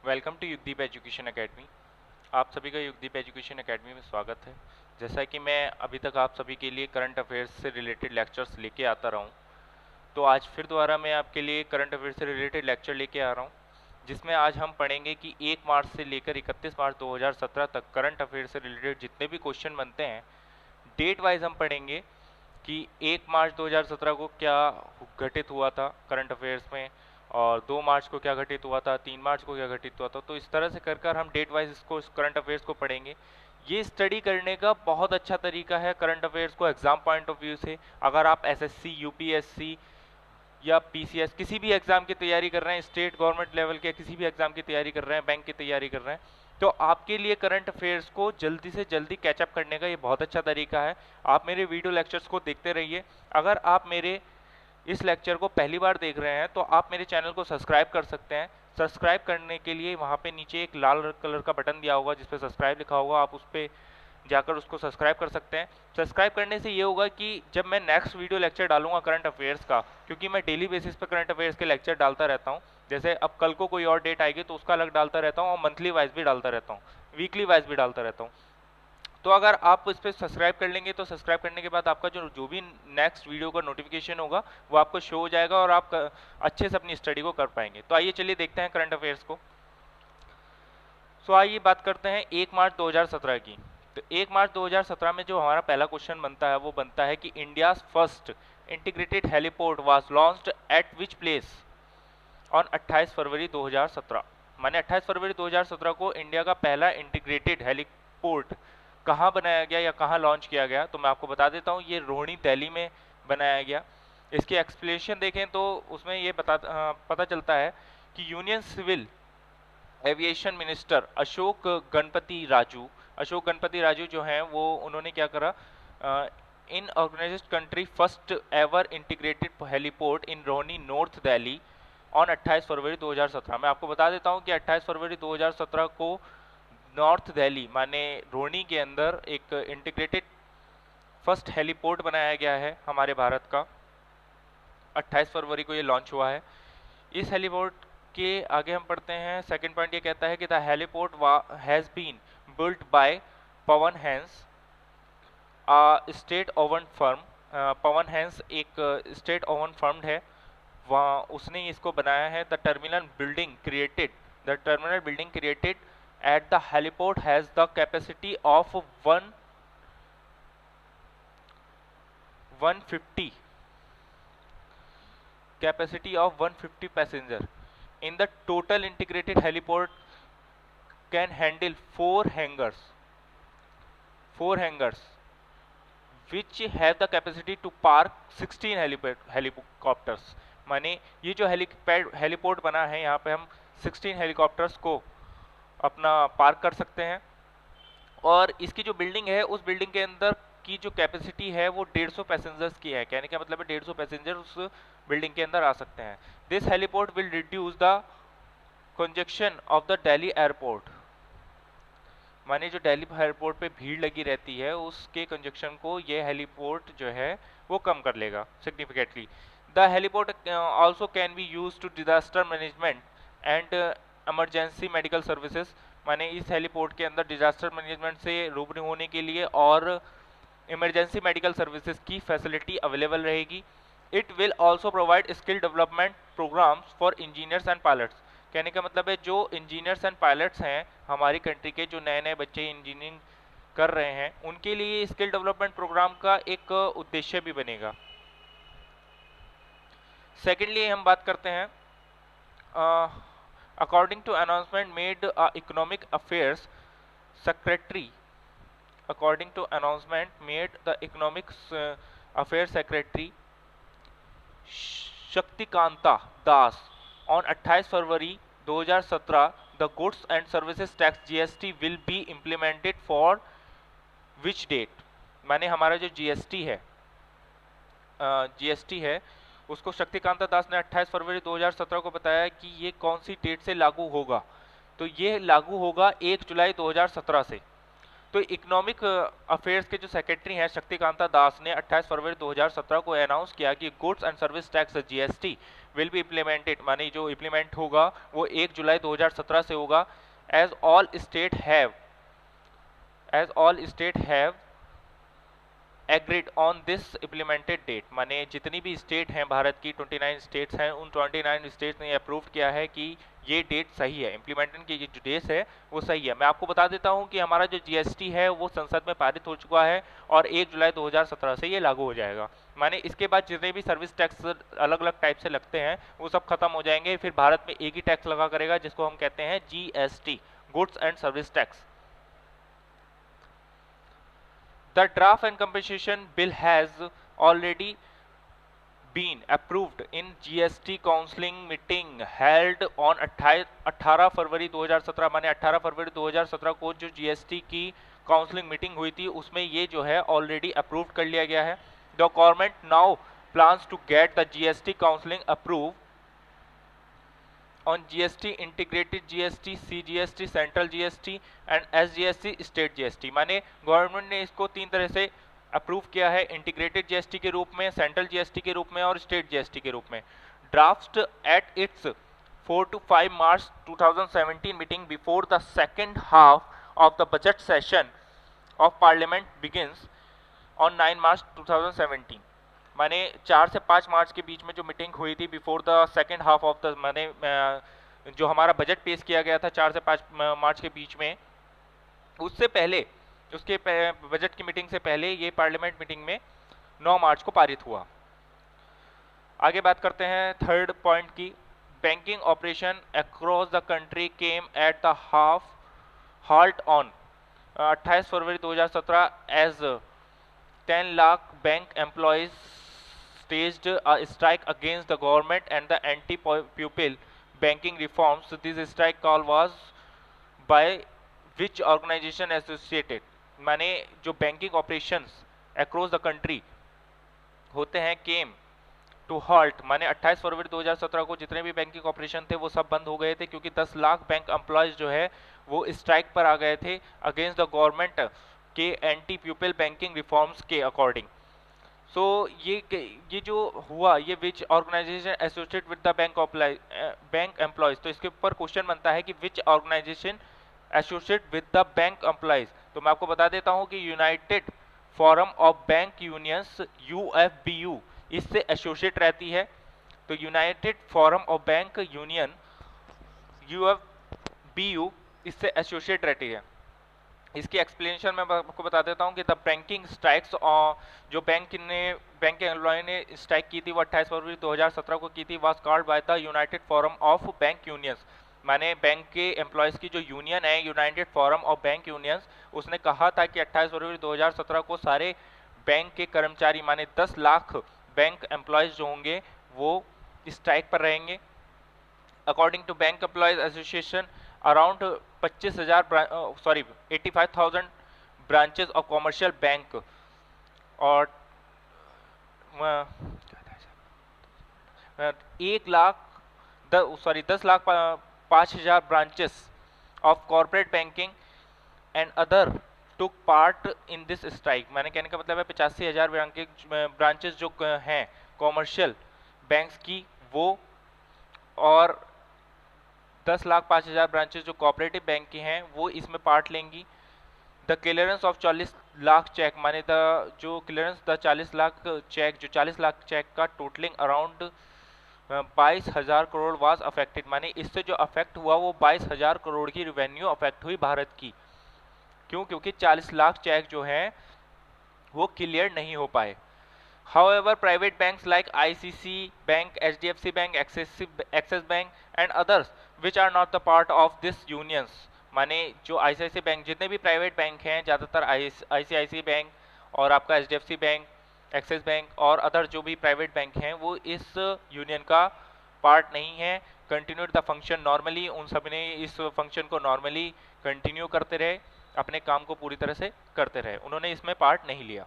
Welcome to Yugdeep education academy. आप सभी का युगदीप एजुकेशन एकेडमी में स्वागत है। जैसा कि मैं अभी तक आप सभी के लिए करंट अफेयर्स से रिलेटेड लेक्चर्स लेके आता रहा हूँ, तो आज फिर दोबारा मैं आपके लिए करंट अफेयर्स से रिलेटेड लेक्चर लेके आ रहा हूँ, जिसमें आज हम पढ़ेंगे कि 1 मार्च से लेकर 31 मार्च 2017 तक करंट अफेयर्स से रिलेटेड जितने भी क्वेश्चन बनते हैं, डेट वाइज हम पढ़ेंगे कि 1 मार्च 2017 को क्या घटित हुआ था करंट अफेयर्स में, और 2 मार्च को क्या घटित हुआ था, 3 मार्च को क्या घटित हुआ था। तो इस तरह से कर कर हम डेट वाइज इसको करंट अफेयर्स को पढ़ेंगे। ये स्टडी करने का बहुत अच्छा तरीका है करंट अफेयर्स को एग्जाम पॉइंट ऑफ व्यू से। अगर आप एसएससी, यूपीएससी या पीसीएस किसी भी एग्जाम की तैयारी कर रहे हैं, स्टेट गवर्नमेंट लेवल के किसी भी एग्जाम की तैयारी कर रहे हैं, बैंक की तैयारी कर रहे हैं, तो आपके लिए करंट अफेयर्स को जल्दी से जल्दी कैचअप करने का ये बहुत अच्छा तरीका है। आप मेरे वीडियो लेक्चर्स को देखते रहिए। अगर आप मेरे इस लेक्चर को पहली बार देख रहे हैं तो आप मेरे चैनल को सब्सक्राइब कर सकते हैं। सब्सक्राइब करने के लिए वहाँ पे नीचे एक लाल कलर का बटन दिया होगा जिस पे सब्सक्राइब लिखा होगा, आप उस पर जाकर उसको सब्सक्राइब कर सकते हैं। सब्सक्राइब करने से ये होगा कि जब मैं नेक्स्ट वीडियो लेक्चर डालूंगा करंट अफेयर्स का, क्योंकि मैं डेली बेसिस पे करंट अफेयर्स के लेक्चर डालता रहता हूँ, जैसे अब कल को कोई और डेट आएगी तो उसका अलग डालता रहता हूँ, और मंथली वाइज भी डालता रहता हूँ, वीकली वाइज भी डालता रहता हूँ। तो अगर आप इस पर सब्सक्राइब कर लेंगे तो सब्सक्राइब करने के बाद आपका जो भी नेक्स्ट वीडियो का नोटिफिकेशन होगा वो आपको शो हो जाएगा और आप अच्छे से अपनी स्टडी को कर पाएंगे। तो आइए चलिए देखते हैं करंट अफेयर्स को। सो आइए बात करते हैं 1 मार्च 2017 की। तो 1 मार्च 2017 में जो हमारा पहला क्वेश्चन बनता है वो बनता है कि India's first integrated heliport was launched eight which place on 28 February 2017। माने 28 फरवरी 2017 को इंडिया का पहला इंटीग्रेटेड हेलीपोर्ट कहाँ बनाया गया या कहाँ लॉन्च किया गया, तो मैं आपको बता देता हूँ, ये रोहिणी दिल्ली में बनाया गया। इसकी एक्सप्लेनेशन देखें तो उसमें ये पता चलता है कि union civil aviation minister Ashok Ganapati Raju जो हैं वो उन्होंने क्या करा, in organised country first ever integrated heliport in Rohini north Delhi on 28 February 2017। मैं आपको बता देता हूं कि 28 फरवरी 2017 को नॉर्थ दिल्ली माने रोहनी के अंदर एक इंटीग्रेटेड फर्स्ट हेलीपोर्ट बनाया गया है हमारे भारत का। 28 फरवरी को ये लॉन्च हुआ है। इस हेलीपोर्ट के आगे हम पढ़ते हैं, सेकंड पॉइंट ये कहता है कि the heliport has been built by Pawan Hans state owned firm. Pawan Hans एक स्टेट ओवन फर्म है, वहाँ उसने इसको बनाया है। The terminal building created at the heliport has the capacity of 150 passenger. In the total integrated heliport can handle four hangars which have the capacity to park 16 helicopters। माने ये जो heliport बना है यहाँ पे हम 16 हेलीकॉप्टर्स को अपना पार्क कर सकते हैं। और इसकी जो बिल्डिंग है उस बिल्डिंग के अंदर की जो कैपेसिटी है वो 150 पैसेंजर्स की है। कहने का मतलब है 150 पैसेंजर उस बिल्डिंग के अंदर आ सकते हैं। This heliport will reduce the conjunction of the Delhi airport. माने जो दिल्ली एयरपोर्ट पे भीड़ लगी रहती है उसके कंजक्शन को ये हेलीपोर्ट जो है वो कम कर लेगा significantly. The heliport also can be use to disaster management and emergency medical services. माने इस हेलीपोर्ट के अंदर डिजास्टर मैनेजमेंट से रूबरू होने के लिए और इमरजेंसी मेडिकल सर्विसेज की फैसिलिटी अवेलेबल रहेगी। It will also provide skill development programs for engineers and pilots. कहने का मतलब है जो इंजीनियर्स एंड पायलट्स हैं हमारी कंट्री के, जो नए नए बच्चे इंजीनियरिंग कर रहे हैं, उनके लिए स्किल डेवलपमेंट प्रोग्राम का एक उद्देश्य भी बनेगा। सेकेंडली हम बात करते हैं, according to announcement made economic affairs secretary according to announcement made the economic affairs secretary Shaktikanta Das on 28 February 2017 the goods and services tax GST will be implemented for which date। माने हमारा जो GST है उसको शक्तिकांता दास ने 28 फरवरी 2017 को बताया कि ये कौन सी डेट से लागू होगा। तो ये लागू होगा 1 जुलाई 2017 से। तो इकोनॉमिक अफेयर्स के जो सेक्रेटरी हैं शक्तिकांता दास ने 28 फरवरी 2017 को अनाउंस किया कि goods and service tax GST will be implemented, माने जो इम्प्लीमेंट होगा वो 1 जुलाई 2017 से होगा। As all state have agreed on this implemented date, माने जितनी भी स्टेट हैं भारत की 29 स्टेट्स हैं, उन 29 स्टेट्स ने अप्रूव किया है कि ये डेट सही है, इम्प्लीमेंटेशन की जो डेट है वो सही है। मैं आपको बता देता हूं कि हमारा जो जीएसटी है वो संसद में पारित हो चुका है और 1 जुलाई 2017 से ये लागू हो जाएगा। माने इसके बाद जितने भी सर्विस टैक्स अलग अलग टाइप से लगते हैं वो सब खत्म हो जाएंगे, फिर भारत में एक ही टैक्स लगा करेगा जिसको हम कहते हैं GST, goods and service tax. The draft and compensation bill has already been approved in GST counseling meeting held on 18 फरवरी 2017, माने 18 फरवरी 2017 को जो GST की काउंसलिंग मीटिंग हुई थी उसमें ये जो है ऑलरेडी अप्रूव कर लिया गया है। The government now plans to get the GST counselling approve on GST, integrated GST, CGST, central GST and SGST, state GST। माने गवर्नमेंट ने इसको तीन तरह से अप्रूव किया है, इंटीग्रेटेड GST के रूप में, सेंट्रल GST के रूप में और स्टेट GST के रूप में। Draft at its 4 to 5 March 2017 meeting before the second half of the budget session of parliament begins on 9 मार्च 2017। माने 4 से 5 मार्च के बीच में जो मीटिंग हुई थी before the second half of the, माने जो हमारा बजट पेश किया गया था 4 से 5 मार्च के बीच में, उससे पहले, उसके बजट की मीटिंग से पहले ये पार्लियामेंट मीटिंग में 9 मार्च को पारित हुआ। आगे बात करते हैं थर्ड पॉइंट की। Banking operation across the country came at the halt on 28 February 2017 as 10 lakh bank employees staged a strike against the government and the anti-pupil banking reforms. This strike call was by which organization associated? माने जो banking operations across the country होते हैं came to halt, माने 28 February 2017 को जितने भी banking operation थे वो सब बंद हो गए थे क्योंकि 10 लाख बैंक एम्प्लॉयज जो है वो स्ट्राइक पर आ गए थे अगेंस्ट द गवर्नमेंट के एंटी प्यूपिल बैंकिंग रिफॉर्म्स के अकॉर्डिंग। सो ये जो हुआ, ये which organisation associate with the bank employees, तो इसके ऊपर क्वेश्चन बनता है कि which organisation associate with the bank employees. तो मैं आपको बता देता हूं कि united forum of bank unions UFBU इससे एसोसिएट रहती है। तो united forum of bank union UFBU इससे एसोसिएट रहती है। इसकी एक्सप्लेनेशन मैं आपको बता देता हूं कि द बैंकिंग स्ट्राइक्स, जो बैंक के एम्प्लॉय ने स्ट्राइक की थी वो 28 फरवरी 2017 को की थी, was called by the United forum of bank unions. माने बैंक के एम्प्लॉयज की जो यूनियन है United forum of bank unions, उसने कहा था कि 28 फरवरी 2017 को सारे बैंक के कर्मचारी, माने 10 लाख बैंक एम्प्लॉयज जो होंगे वो स्ट्राइक पर रहेंगे। According to bank employees association around 85,000 branches of commercial bank और 10,05,000 branches of corporate banking and other took part in this strike. मैंने कहने का मतलब है 85,000 ब्रांचेस जो हैं कॉमर्शियल बैंक्स की वो, और 10,05,000 ब्रांचेस जो कोऑपरेटिव बैंक की हैं वो इसमें पार्ट लेंगी। The clearance of 40 lakh cheque, माने जो क्लियरेंस द 40 लाख चेक, जो 40 लाख चेक का totalling around 22,000 crore was affected. माने इससे जो अफेक्ट हुआ वो 22,000 करोड़ की रेवेन्यू अफेक्ट हुई भारत की। क्यों? क्योंकि 40 लाख चेक जो हैं वो क्लियर नहीं हो पाए। However, private banks like ICC Bank, HDFC Bank, Axis Bank and others which are not the part of this unions, माने जो ICICI बैंक, जितने भी प्राइवेट बैंक हैं ज़्यादातर ICICI बैंक और आपका HDFC बैंक, एक्सिस बैंक और अदर जो भी प्राइवेट बैंक हैं वो इस यूनियन का पार्ट नहीं है। कंटिन्यूड द फंक्शन नॉर्मली, उन सब ने इस फंक्शन को नॉर्मली कंटिन्यू करते रहे, अपने काम को पूरी तरह से करते रहे, उन्होंने इसमें पार्ट नहीं लिया।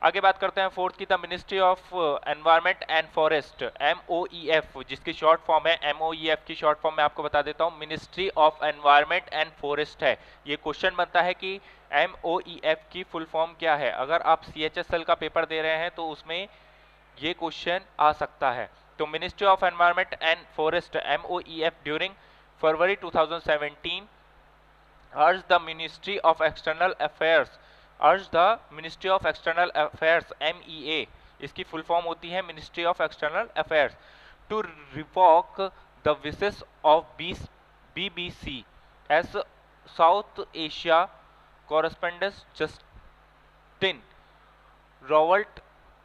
आगे बात करते हैं फोर्थ की, the ministry of environment and forest, MOEF, जिसकी शॉर्ट फॉर्म है MOEF की शॉर्ट फॉर्म मैं आपको बता देता हूं, ministry of environment and forest है। ये क्वेश्चन बनता है कि MOEF की फुल फॉर्म क्या है। अगर आप CHSL का पेपर दे रहे हैं तो उसमें ये क्वेश्चन आ सकता है। तो ministry of environment and forest MOEF during February 2017 urged the Ministry of External Affairs, urged the Ministry of External Affairs MEA, इसकी फुल फॉर्म होती है ministry of external affairs, to revoke the visas of BBC as south Asia correspondent Justin Rowalt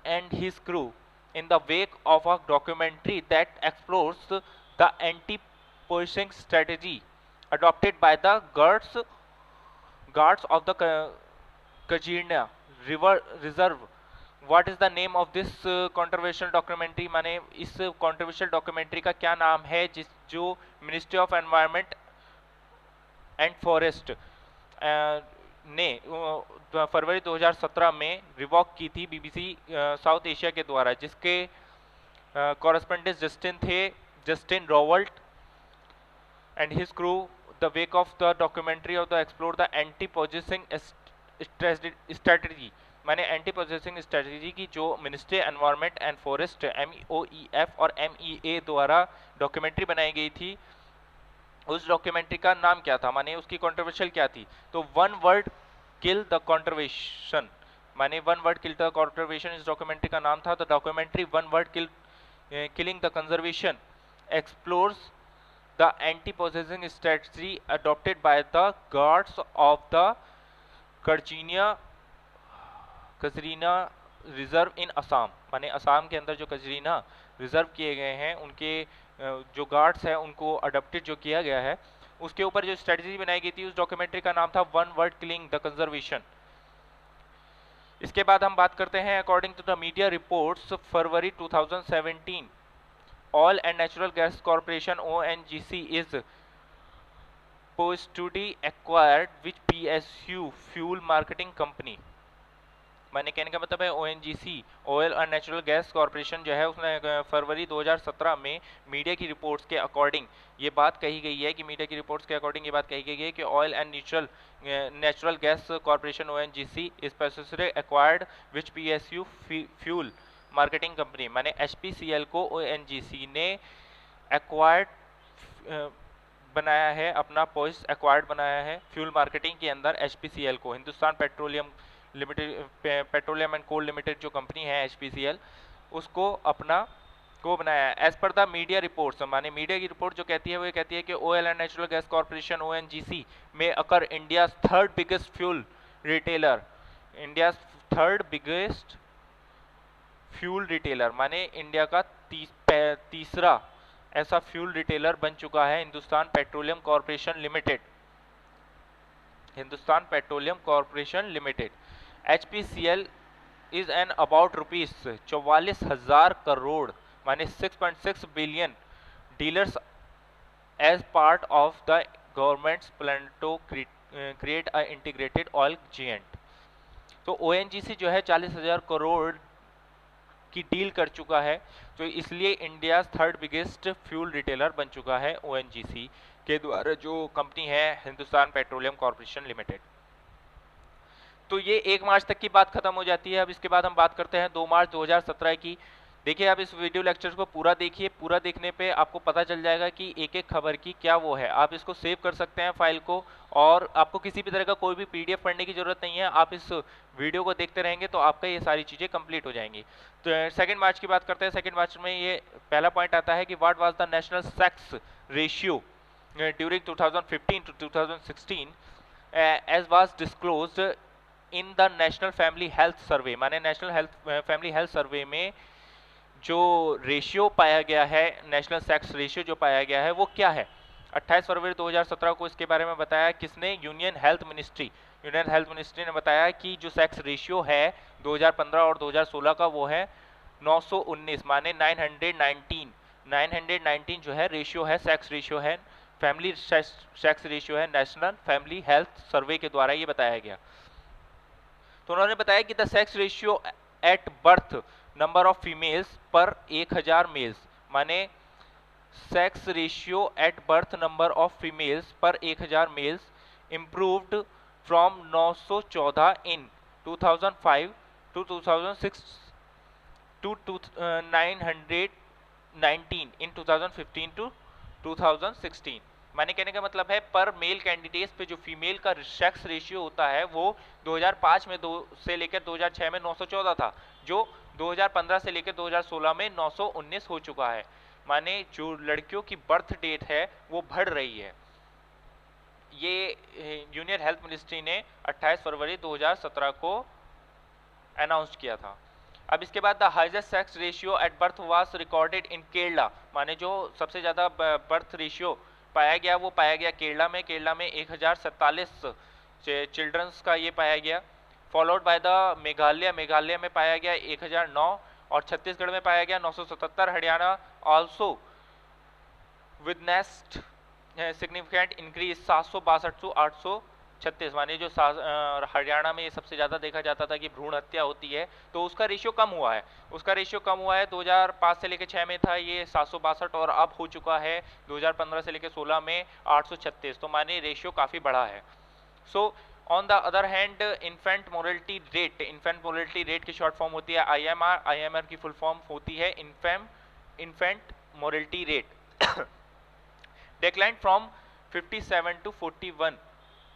and his crew in the wake of a documentary that explores the anti-poaching strategy adopted by the guards of the Kajirna River Reserve. What is the name of this controversial documentary? माने इस controversial documentary का क्या नाम है जो ministry of environment and forest ने फरवरी 2017 में revoke की थी BBC साउथ एशिया के द्वारा, जिसके कॉरेस्पोंडेंट जस्टिन थे, Justin रॉवल्ट and his crew, the wake of the documentary of the explore the anti-poaching strategy, माने एंटी पोजेसिंग स्ट्रेटजी की जो ministry environment and forest MOEF और MEA द्वारा डॉक्यूमेंट्री बनाई गई थी, उस डॉक्यूमेंट्री का नाम क्या था, माने उसकी कंट्रोवर्शियल क्या थी। तो वन वर्ड किल द कंट्रोवर्शन, माने वन वर्ड किल द कंट्रोवर्शन इस डॉक्यूमेंट्री का नाम था। The documentary one word killing the conservation explores the anti-poaching strategy adopted by the guards of the Kajirina reserve in Assam, माने असम के अंदर जो कजरीना रिजर्व किए गए हैं उनके जो गार्ड्स हैं उनको अडॉप्टेड जो किया गया है, उसके ऊपर जो स्ट्रेटजी बनाई गई थी उस डॉक्यूमेंट्री का नाम था one word killing the conservation. इसके बाद हम बात करते हैं according to the media reports February 2017 Oil and Natural Gas Corporation ONGC is poised to be acquired which PSU fuel marketing company, मैंने कहने का मतलब है ONGC oil and natural gas corporation जो है उसने फरवरी 2017 में मीडिया की रिपोर्ट्स के अकॉर्डिंग ये बात कही गई है कि मीडिया की रिपोर्ट्स के अकॉर्डिंग ये बात कही गई है कि oil and natural gas corporation ONGC is specifically acquired which PSU fuel marketing company, माने HPCL को ONGC ने एक्वायर्ड बनाया है, अपना पोस्ट एक्वायर्ड बनाया है फ्यूल मार्केटिंग के अंदर HPCL को, Hindustan petroleum limited, petroleum and coal limited जो कंपनी है HPCL, उसको अपना को बनाया है। As per the media reports, माने मीडिया की रिपोर्ट जो कहती है वो ये कहती है कि oil and natural gas corporation ONGC में अकर India third biggest fuel retailer, India third biggest fuel retailer, माने इंडिया का तीसरा ऐसा फ्यूल रिटेलर बन चुका है Hindustan petroleum corporation limited, Hindustan petroleum corporation limited. HPCL is an about rupees 44,000 crore, माने 6.6 billion dealers as part of the government's plan to create a integrated oil giant. तो ONGC जो है 40,000 करोड़ की डील कर चुका है, तो इसलिए India third biggest fuel retailer बन चुका है ONGC के द्वारा जो कंपनी है हिंदुस्तान पेट्रोलियम कॉर्पोरेशन लिमिटेड। तो ये 1 मार्च तक की बात खत्म हो जाती है। अब इसके बाद हम बात करते हैं 2 मार्च 2017 की। देखिए आप इस वीडियो लेक्चर को पूरा देखिए, पूरा देखने पे आपको पता चल जाएगा कि एक एक खबर की क्या वो है। आप इसको सेव कर सकते हैं फाइल को, और आपको किसी भी तरह का कोई भी PDF पढ़ने की जरूरत नहीं है। आप इस वीडियो को देखते रहेंगे तो आपका ये सारी चीज़ें कंप्लीट हो जाएंगी। तो 2 मार्च की बात करते हैं। 2 मार्च में ये पहला पॉइंट आता है कि what was the national sex ratio during 2015 to 2016 as was disclosed in the national family health survey, माने नेशनल फैमिली हेल्थ सर्वे में जो रेशियो पाया गया है, नेशनल सेक्स रेशियो जो पाया गया है वो क्या है। 28 फरवरी 2017 को इसके बारे में बताया किसने, यूनियन हेल्थ मिनिस्ट्री ने बताया कि जो सेक्स रेशियो है 2015 और 2016 का वो है 919, माने 919 जो है रेशियो है, सेक्स रेशियो है, फैमिली सेक्स रेशियो है, नेशनल फैमिली हेल्थ सर्वे के द्वारा ये बताया गया। तो उन्होंने बताया कि the sex ratio at birth number of females per 1000 males, माने sex ratio at birth number of females per 1000 males improved from 914 in 2005 to 2006 to 919 in 2015 to 2016। माने कहने का मतलब है पर मेल कैंडिडेट्स पे जो फीमेल का सेक्स रेशियो होता है वो 2005 में से लेकर 2006 में 914 था, जो 2015 से लेकर 2016 में 919 हो चुका है। माने जो लड़कियों की बर्थ डेट है वो बढ़ रही है। ये यूनियन हेल्थ मिनिस्ट्री ने 28 फरवरी 2017 को अनाउंस किया था। अब इसके बाद the highest sex ratio at birth was recorded in Kerala, माने जो सबसे ज़्यादा बर्थ रेशियो पाया गया वो पाया गया केरला में। केरला में 1047 चिल्ड्रंस का ये पाया गया। Followed by the Meghalaya, Meghalaya में पाया गया 1009 और छत्तीसगढ़ में पाया गया 977। Haryana also witnessed significant increase 762 to 836, माने जो हरियाणा में ये सबसे ज़्यादा देखा जाता था कि भ्रूण हत्या होती है, तो उसका रेशियो कम हुआ है। उसका रेशियो कम हुआ है, 2005 से लेकर 6 में था ये 762 और अब हो चुका है 2015 से लेकर 16 में 836, तो माने रेशियो काफ़ी बड़ा है। So on the other hand infant mortality rate, infant mortality rate की शॉर्ट फॉर्म होती है IMR, IMR की फुल फॉर्म होती है infant mortality rate, decline from 57 to 41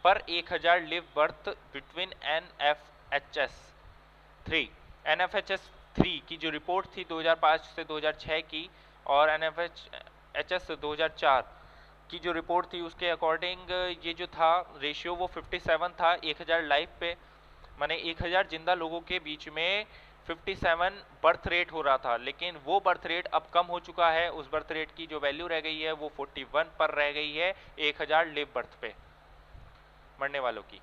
per 1000 live birth between NFHS 3 की जो रिपोर्ट थी 2005 से 2006 की और NFHS 2004 की जो रिपोर्ट थी उसके अकॉर्डिंग ये जो था रेशियो वो 57 था 1000 लाइफ पे, माने 1000 जिंदा लोगों के बीच में 57 बर्थ रेट हो रहा था। लेकिन वो बर्थ रेट अब कम हो चुका है, उस बर्थ रेट की जो वैल्यू रह गई है वो 41 पर रह गई है 1000 लिव बर्थ पे मरने वालों की।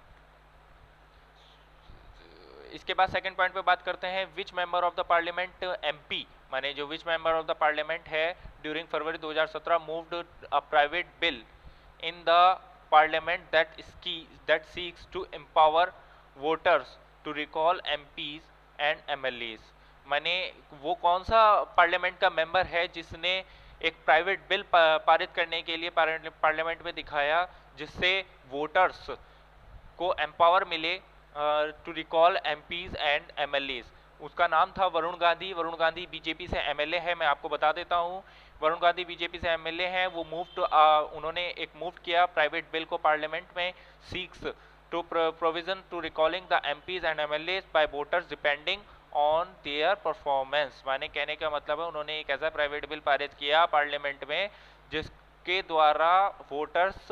इसके बाद सेकंड पॉइंट पे बात करते हैं which member of the parliament MP, माने जो which member of the parliament है during February 2017 moved a private bill in the parliament that seeks to empower voters to recall MPs and MLAs। माने वो कौन सा पार्लियामेंट का member है जिसने एक प्राइवेट बिल पारित करने के लिए पार्लियामेंट में दिखाया जिससे वोटर्स को एम्पावर मिले to recall MPs and MLAs। उसका नाम था वरुण गांधी। वरुण गांधी बीजेपी से MLA है, मैं आपको बता देता हूँ वरुण गांधी बीजेपी से MLA हैं। वो उन्होंने एक मूव किया प्राइवेट बिल को पार्लियामेंट में, seeks to provision to recalling the MPs and MLAs by voters depending on their performance. माने कहने का मतलब है उन्होंने एक ऐसा प्राइवेट बिल पारित किया पार्लियामेंट में जिसके द्वारा वोटर्स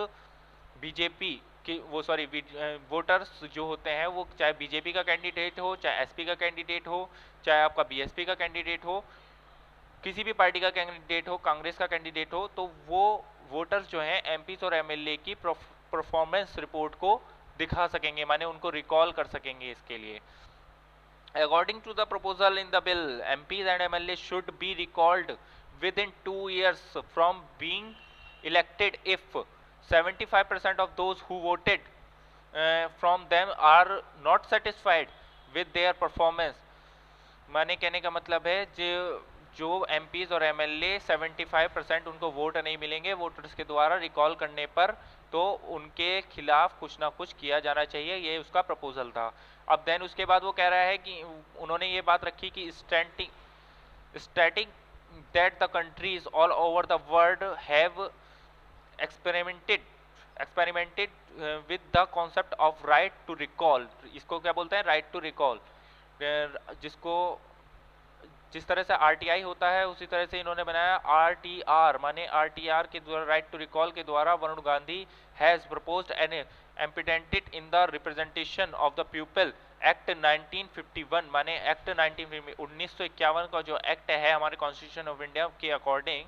बीजेपी कि वो वोटर्स जो होते हैं वो चाहे बीजेपी का कैंडिडेट हो, चाहे एसपी का कैंडिडेट हो, चाहे आपका बीएसपी का कैंडिडेट हो, किसी भी पार्टी का कैंडिडेट हो, कांग्रेस का कैंडिडेट हो, तो वो वोटर्स जो हैं एमपीज और एमएलए की परफॉर्मेंस रिपोर्ट को दिखा सकेंगे, माने उनको रिकॉल कर सकेंगे। इसके लिए according to the proposal in the bill MPs and MLA should be recalled within 2 years from being elected if 75% of those who voted from them are not satisfied with their performance। माने कहने का मतलब है जो MPs और MLA 75% उनको vote नहीं मिलेंगे वोटर्स के द्वारा रिकॉल करने पर, तो उनके खिलाफ कुछ ना कुछ किया जाना चाहिए, ये उसका प्रपोजल था। अब देन उसके बाद वो कह रहा है कि उन्होंने ये बात रखी कि static that the countries all over the world have experimented with the concept of right to recall। इसको क्या बोलते हैं, राइट टू रिकॉल। जिसको जिस तरह से RTI होता है उसी तरह से इन्होंने बनाया RTR, माने RTR के द्वारा राइट टू रिकॉल के द्वारा Varun Gandhi has proposed an amendment in the representation of the people act 1951, माने एक्ट 1951 का जो एक्ट है हमारे कॉन्स्टिट्यूशन ऑफ इंडिया के अकॉर्डिंग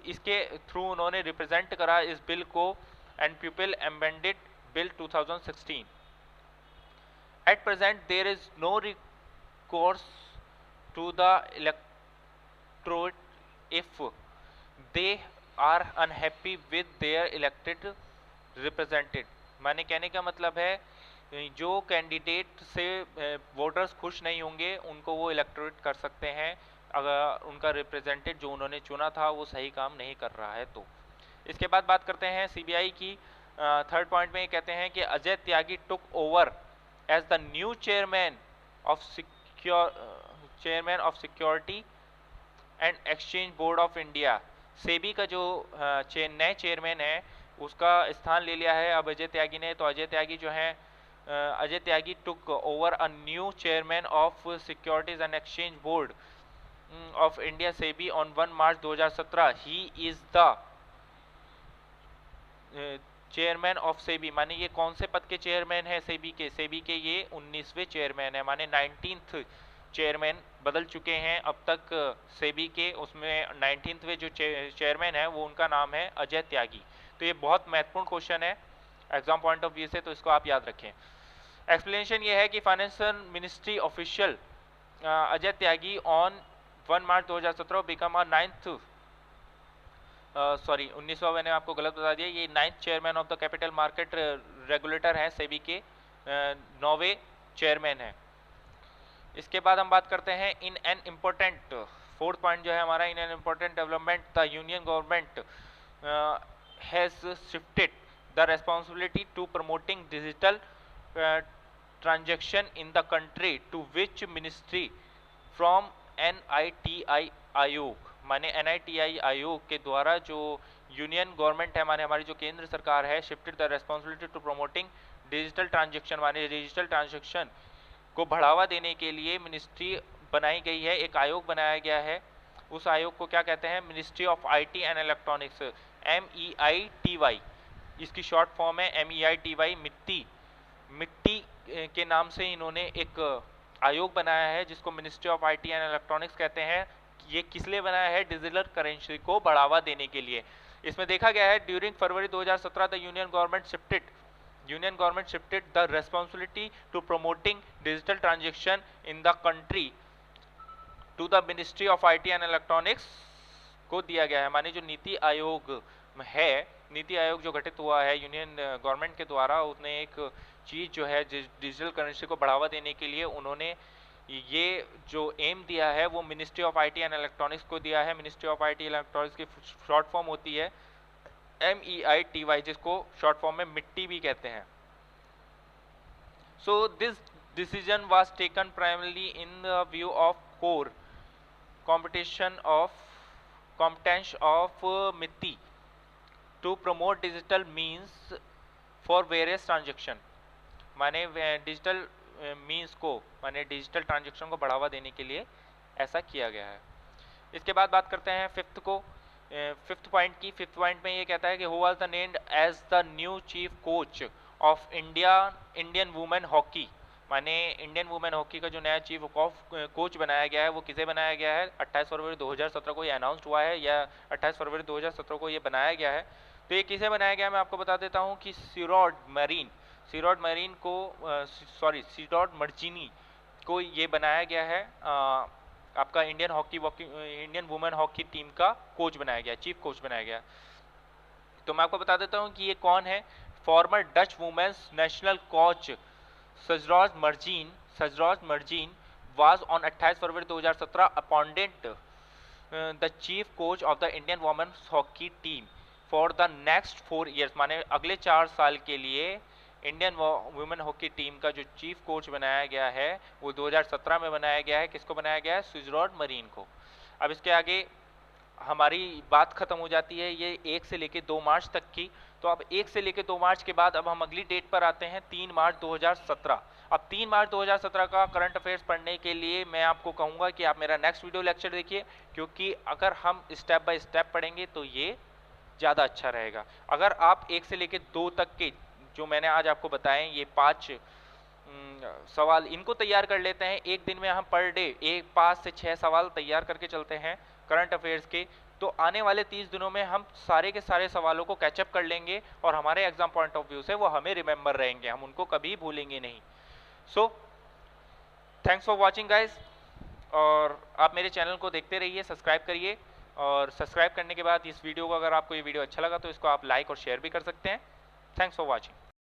इसके थ्रू उन्होंने रिप्रेजेंट करा इस बिल को and people amended bill 2016। At present there is no recourse to the electorate if they are unhappy with their elected represented. माने कहने का मतलब है जो कैंडिडेट से वोटर्स खुश नहीं होंगे उनको वो इलेक्टोरेट कर सकते हैं अगर उनका रिप्रेजेंटेटिव जो उन्होंने चुना था वो सही काम नहीं कर रहा है तो। इसके बाद बात करते हैं सीबीआई की। थर्ड पॉइंट में ये कहते हैं कि Ajay Tyagi took over as the new chairman of security and exchange board of India. SEBI का जो नए चेयरमैन है उसका स्थान ले लिया है अब अजय त्यागी ने। तो अजय त्यागी जो है Ajay Tyagi took over a new chairman of securities and exchange board of India SEBI on 1 March 2017। He is the chairman of SEBI, माने ये कौन से पद के चेयरमैन है सेबी के? सेबी के ये 19वें चेयरमैन है, माने 19th चेयरमैन बदल चुके हैं अब तक सेबी के। उसमें 19वें जो चेयरमैन है वो उनका नाम है अजय त्यागी। तो ये बहुत महत्वपूर्ण क्वेश्चन है एग्जाम पॉइंट ऑफ व्यू से, तो इसको आप याद रखें। एक्सप्लेनेशन ये है कि financial ministry official Ajay Tyagi on 1 March 2017 become a 19वां मैंने आपको गलत बता दिया, ये 9th chairman of the capital market regulator है सेबी के, 9वें चेयरमैन है। इसके बाद हम बात करते हैं in an important, fourth point जो है हमारा, in an important development the union government has shifted the responsibility to promoting digital transaction in the country to which ministry from NITI Aayog. माने NITI आयोग के द्वारा जो यूनियन गवर्नमेंट है, माने हमारी जो केंद्र सरकार है, shifted the responsibility to promoting digital transaction, माने डिजिटल ट्रांजेक्शन को बढ़ावा देने के लिए मिनिस्ट्री बनाई गई है, एक आयोग बनाया गया है। उस आयोग को क्या कहते हैं? Ministry of IT and electronics, MEITY इसकी शॉर्ट फॉर्म है, MEITY। मिट्टी के नाम से इन्होंने एक आयोग बनाया है जिसको ministry of IT and electronics कहते हैं। ये किस लिए बनाया है? डिजिटल करेंसी को बढ़ावा देने के लिए। इसमें देखा गया है during February 2017 the union government shifted the responsibility to promoting digital transaction in the country to the ministry of IT and electronics को दिया गया है। माने जो नीति आयोग है, नीति आयोग जो गठित हुआ है यूनियन गवर्नमेंट के द्वारा, उसने एक चीज जो है डिजिटल करेंसी को बढ़ावा देने के लिए उन्होंने ये जो एम दिया है वो ministry of IT and electronics को दिया है। मिनिस्ट्री ऑफ IT इलेक्ट्रॉनिक्स की शॉर्ट फॉर्म होती है MEITY, जिसको शॉर्ट फॉर्म में मिट्टी भी कहते हैं। So this decision was taken primarily in the view of core competence of MeitY to promote digital means for various transaction. माने डिजिटल मीन्स को, माने डिजिटल ट्रांजेक्शन को बढ़ावा देने के लिए ऐसा किया गया है। इसके बाद बात करते हैं फिफ्थ पॉइंट की। फिफ्थ पॉइंट में ये कहता है कि who was the named as the new chief coach of Indian women hockey. माने इंडियन वुमेन हॉकी का जो नया चीफ कोच बनाया गया है वो किसे बनाया गया है? 28 फरवरी 2017 को ये अनाउंस हुआ है, या 28 फरवरी 2017 को ये बनाया गया है। तो ये किसे बनाया गया मैं आपको बता देता हूँ कि सीडॉड मर्जीनी को ये बनाया गया है, आपका इंडियन वुमेन हॉकी टीम का कोच बनाया गया, चीफ कोच बनाया गया। तो मैं आपको बता देता हूँ कि ये कौन है। Former Dutch women's national coach Sjoerd Marijne was on 28 February 2017 appointed the chief coach of the Indian women's hockey team for the next 4 years. माने अगले 4 साल के लिए इंडियन वुमेन हॉकी टीम का जो चीफ कोच बनाया गया है वो 2017 में बनाया गया है। किसको बनाया गया है? स्विजरॉड मरीन को। अब इसके आगे हमारी बात खत्म हो जाती है ये 1 से लेके 2 मार्च तक की। तो अब 1 से लेके 2 मार्च के बाद अब हम अगली डेट पर आते हैं 3 मार्च 2017। अब 3 मार्च 2017 का करंट अफेयर्स पढ़ने के लिए मैं आपको कहूँगा कि आप मेरा नेक्स्ट वीडियो लेक्चर देखिए, क्योंकि अगर हम स्टेप बाय स्टेप पढ़ेंगे तो ये ज़्यादा अच्छा रहेगा। अगर आप 1 से लेके 2 तक के जो मैंने आज आपको बताए ये 5 सवाल इनको तैयार कर लेते हैं, एक दिन में हम पर डे 5 से 6 सवाल तैयार करके चलते हैं करंट अफेयर्स के, तो आने वाले 30 दिनों में हम सारे के सारे सवालों को कैचअप कर लेंगे और हमारे एग्जाम पॉइंट ऑफ व्यू से वो हमें रिमेंबर रहेंगे, हम उनको कभी भूलेंगे नहीं। So thanks for watching guys, और आप मेरे चैनल को देखते रहिए, सब्सक्राइब करिए, और सब्सक्राइब करने के बाद इस वीडियो को, अगर आपको ये वीडियो अच्छा लगा तो इसको आप लाइक और शेयर भी कर सकते हैं। Thanks for watching.